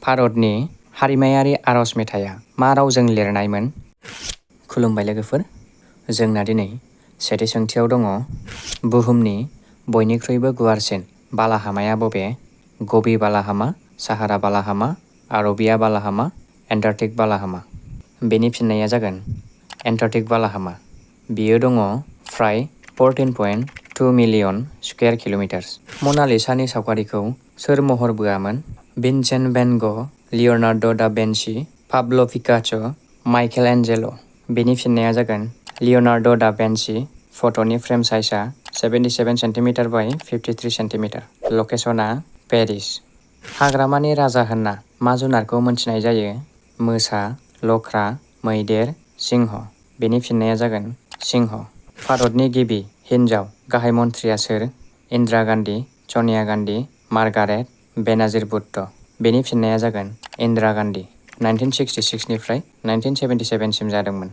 भारतनि हारिमायारि आरज मेथाइया मा रावजों लिरनायमोन? खुलुमबाय लोगोफोर। जोंना दिनै सेथि सोंथियाव दङ बुहुमनि बयनिख्रुइबो गुवारसिन बालाहामाया बबे? गबि बालाहामा, साहारा बालाहामा, आरबिया बालाहामा, एन्टार्कटिक बालाहामा। बेनि फिननाया जागोन एन्टार्कटिक बालाहामा। बियो दङ फ्राय 14.2 मिलियन स्कुवेर किल'मिटार्स। मनालिसानि सावगारिखौ सोर महर बोआमोन? भिनसेन्ट वेन ग'ग, लिय'नार्ड' दा भिन्सि, पाब्ल' पिकास', माइकेल एन्जेल'। बेनि फिननाया जागोन लिय'नार्ड' दा भिन्सि। फट'नि फ्रेम साइजआ 77 सेन्टिमिटार बाय 53 सेन्टिमिटार। लकेसनआ पेरिस। हाग्रामानि राजा होनना मा जुनारखौ मोनथिनाय जायो? मोसा, लख्रा, मैदेर, सिंह। बेनि फिननाया जागोन सिंह। भारतनि गिबि हिनजाव गाहाय मन्थ्रिया सोर? इन्दिरा गान्धी, सनिया गान्धी, मार्गारेट, बेनाजिर भुट्ट'। बेनि फिननाया जागोन इन्दिरा गान्धी। 1966 निफ्राय 1977 सिम जादोंमोन।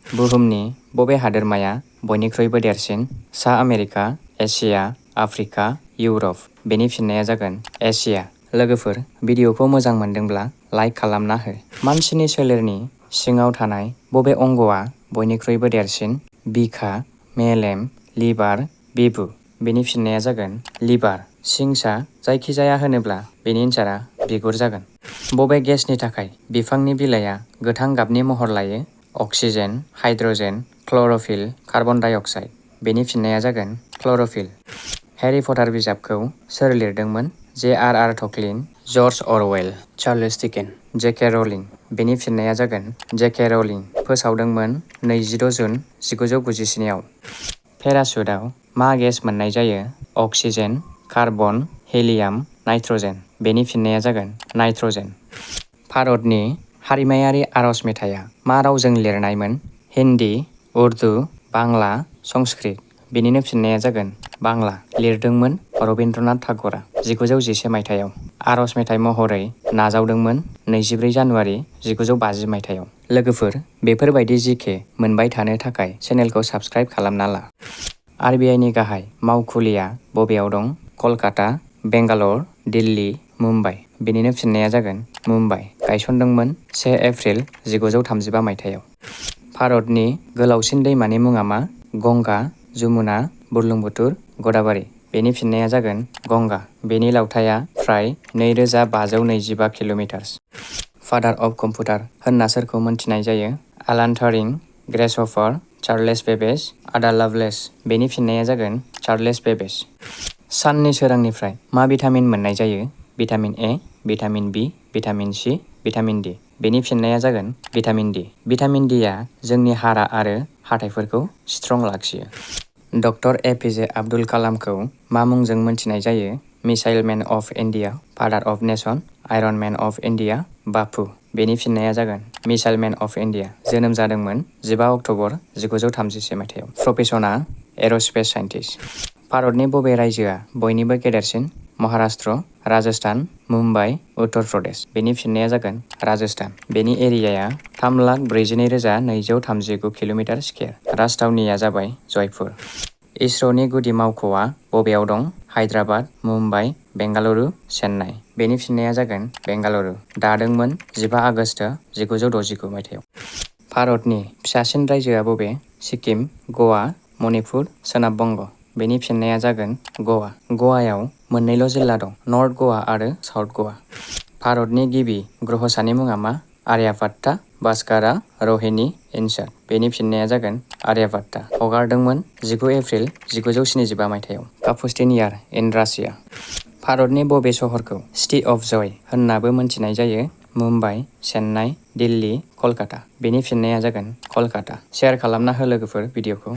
बुहुमनि बबे हादोरमाया बयनिख्रुइबो देरसिन? सा आमेरिका, एसिया, आफ्रिका, इउरप। बेनि फिननाया जागोन एसिया। लोगोफोर, भिडिअखौ मोजां मोनदोंब्ला लाइक खालामना हो। मानसिनि सोलेरनि सिङाव थानाय बबे अंगआ बयनिख्रुइबो देरसिन? बिखा, मेलेम, लिभार, बिबु। बेनि फिननाया जागोन लिभार। सिंसा जायखिजाया होनोब्ला बेनि एन्सारा बिगुर जागोन। बबे गेसनि थाखाय बिफांनि बिलाइया गोथां गाबनि महर लायो? अक्सिजेन, हाइड्रजेन, क्ल'र'फिल, कार्बन डाइ अक्साइड। बेनि फिननाया जागोन क्ल'र'फिल। हेरी पटार बिजाबखौ सोर लिरदोंमोन? जे.आर.आर. टलकिन, जर्ज अरवेल, चार्ल्स डिकेन्स, जे.के. रलिं। बेनि फिननाया जागोन जे.के. रलिं। फोसावदोंमोन 22 जुन 1997 आव। पेराशुटआव मा गेस मोननाय जायो? Oxygen, carbon, helium, nitrogen. बेनि फिननाया जागोन नाइट्रजेन। भारतनि हारिमायारि आरज मेथाइया मा रावजों लिरनायमोन? हिन्दी, उर्दु, बांला, संस्कृत। बेनिनो फिननाया जागोन बांला। लिरदोंमोन रबीन्द्रनाथ ठाकुरआ 1911 मायथाइयाव। आरज मेथाइ महरै नाजावदोंमोन 24 जानुवारि 1950 मायथाइयाव। लोगोफोर, बेफोरबायदि जिके मोनबाय थानो थाखाय चेनेलखौ साबस्क्राइब खालामना ला। आर.बि.आइ. नि गाहाय मावखुलिया बबेयाव दं? कलकाता, बेंगालर, दिल्ली, मुम्बाइ। बेनिनो फिननाया जागोन मुम्बाइ। गायसनदोंमोन 1 एप्रिल 1935 मायथाइयाव। भारतनि गोलावसिन दैमानि मुङा मा? गंगा, जमुना, बुरलुंबुथुर, गदावारि। बेनि फिननाया जागोन गंगा। बेनि लावथाइया फ्राय 2525 किल'मिटार्स। फादार अफ कम्पिउटार होनना सोरखौ मोनथिनाय जायो? एलान टारिं, ग्रेस हफार, चार्ल्स बेबेज, आदा लाभलेस। बेनि फिननाया जागोन चार्ल्स बेबेज। साननि सोरांनिफ्राय मा भिटामिन मोननाय जायो? Vitamin A, vitamin B, vitamin C, vitamin D. बेनि फिननाया जागोन भिटामिन डि। भिटामिन डिआ जोंनि हारा आरो हाथाइफोरखौ स्ट्रं लाखियो। Doctor APJ. आब्दुल कालामखौ मा मुंजों मोनथिनाय जायो? Missile man of India, father of nation, iron man of India, Bapu. बेनि फिननाया जागोन मिसाइल मेन अफ इन्डिया। जोनोम जादोंमोन 15 अक्ट'बर 1931 मायथाइयाव। प्रफेसनआ एर'स्पेस साइन्टिस्ट। भारतनि बबे रायजोआ बयनिबो गेदेरसिन? महाराष्ट्र, राजस्थान, मुम्बाइ, उत्तर प्रदेश। बेनि फिननाया जागोन राजस्थान। बेनि एरियाया 3,42,239 किल'मिटार स्कुवेर। राजथावनिया जाबाय जयपुर। इसर'नि गुदि मावख'आ बबेयाव दं? हायद्राबाद, मुम्बाइ, बेंगालुरु, चेन्नाइ। बेनि फिननाया जागोन बेंगालुरु। दादोंमोन 15 आगष्ट 1969 मायथाइयाव। भारतनि फिसासिन रायजोआ बबे? सिक्किम, गवा, मणिपुर, सोनाब बंग'। बेनि फिननाया जागोन गवा। गवायाव मोननैल' जिल्ला दं, नर्थ गवा आरो साउथ गवा। भारतनि गिबि ग्रहसानि मुङा मा? आर्यभट्टा, भास्करा, रहिणी, इनसाट। बेनि फिननाया जागोन आर्यभट्टा। हगारदोंमोन 19 एप्रिल 1975 मायथाइयाव। कापुस्टिन यार इन रासिया। भारतनि बबे सहरखौ सिटि अफ जय होननाबो मोनथिनाय जायो? मुम्बाइ, चेन्नाइ, दिल्ली, कलकाता। बेनि फिननाया जागोन कलकाता। शेयार खालामना हो लोगोफोर भिडिअखौ।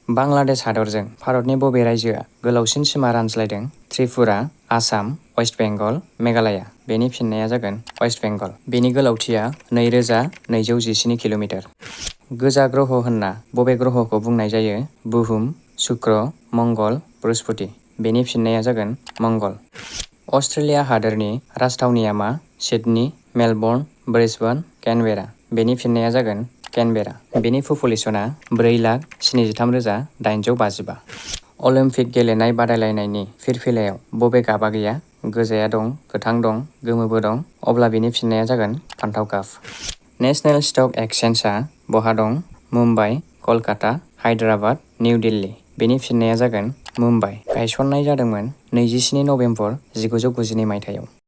बांलादेश हादरजों भारतनि बबे रायजोआ गोलावसिन सिमा रानज्लायदों? त्रिपुरा, आसाम, वेस्ट बेंगल, मेघालया। बेनि फिननाया जागोन वेस्ट बेंगल। बेनि गोलावथिया 2217 किल'मिटार। गोजा ग्रह होनना बबे ग्रहखौ बुंनाय जायो? बुहुम, शुक्र, मंगल, बृहस्पति। बेनि फिननाया जागोन मंगल। अस्ट्रेलिया हादोरनि राजथावनिया मा? Sydney, Melbourne, Brisbane, Canberra. बेनि फिननाया जागोन केनबेरा। बेनि पपुलेसनआ 4,73,855। अलिम्पिक गेलेनाय बादायलायनायनि फिरफिलायाव बबे गाबा गैया? गोजाया दं, गोथां दं, गोमोबो दं। अब्ला बिनि फिननाया जागोन फान्थाव गाब। नेशनेल स्टक एक्सचेन्जआ बहा दं? मुम्बाइ, कलकाता, हायद्राबाद, निउ दिल्ली। बेनि फिननाया जागोन मुम्बाइ। गायसननाय जादोंमोन 27 नबेम्बर 1992 मायथाइयाव।